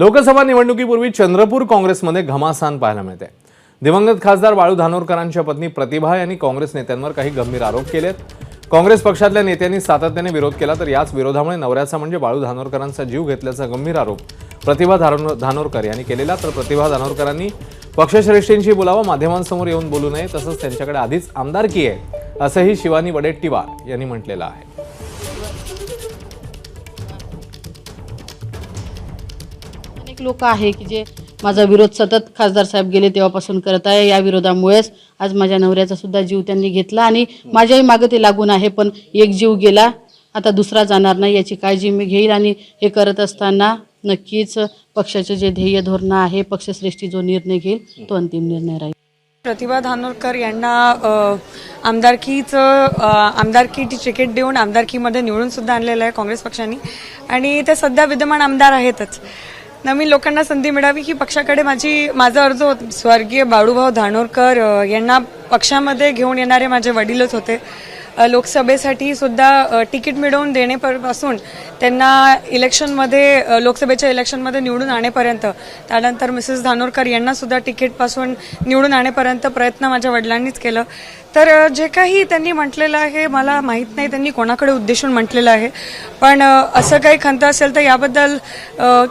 लोकसभा निवडणुकीपूर्वी चंद्रपूर काँग्रेसमध्ये घमासान पाहायला मिळते। दिवंगत खासदार बाळू धानोरकरांच्या पत्नी प्रतिभा यांनी काँग्रेस नेत्यांवर काही गंभीर आरोप केलेत। काँग्रेस पक्षातल्या नेत्यांनी सातत्याने विरोध केला, तर याच विरोधामुळे नवऱ्याचा म्हणजे बाळू धानोरकरांचा जीव घेतल्याचा गंभीर आरोप प्रतिभा धानोरकर यांनी केलेला। तर प्रतिभा धानोरकरांनी पक्षश्रेष्ठींशी बोलावं, माध्यमांसमोर येऊन बोलू नये, तसंच त्यांच्याकडे आधीच आमदारकी आहे असंही शिवानी वडेट्टीवार यांनी म्हटलेलं आहे। अनेक लोक आहे की जे माझा विरोध सतत खासदार साहेब गेले तेव्हापासून करत आहे। या विरोधामुळेच आज माझ्या नवऱ्याचा सुद्धा जीव त्यांनी घेतला आणि माझ्याही मागे ते लागून आहे, पण एक जीव गेला, आता दुसरा जाणार नाही याची काळजी मी घेईल। आणि हे करत असताना नक्कीच पक्षाचे जे ध्येय धोरण आहे, पक्षश्रेष्ठी जो निर्णय घेईल तो अंतिम निर्णय राहील। प्रतिभा धानोरकर यांना आमदारकी तिकीट देऊन आमदारकीमध्ये निवडून सुद्धा आणलेलं आहे काँग्रेस पक्षाने आणि ते सध्या विद्यमान आमदार आहेतच। नवीन लोकांना संधी मिळावी ही पक्षाकडे माझा अर्ज होता। स्वर्गीय बाळूभाऊ धानोरकर यांना पक्षामध्ये घेऊन येणारे माझे वडीलच होते। लोकसभेसाठी सुद्धा तिकीट मिळवून देण्यापासून त्यांना इलेक्शनमध्ये लोकसभेच्या इलेक्शनमध्ये निवडून आणेपर्यंत, त्यानंतर मिसेस धानोरकर यांना सुद्धा तिकीटपासून निवडून आणेपर्यंत प्रयत्न माझ्या वडिलांनीच केलं। तर जे काही त्यांनी म्हटलेलं आहे मला माहीत नाही त्यांनी कोणाकडे उद्देशून म्हटलेलं आहे, पण असं काही खंत असेल तर याबद्दल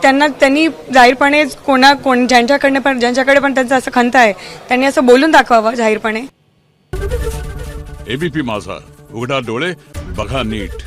त्यांनी जाहीरपणे ज्यांच्याकडे पण त्यांचं असं खंत आहे त्यांनी असं बोलून दाखवावं जाहीरपणे। एबीपी माझा, उघडा डोळे बघा नीट।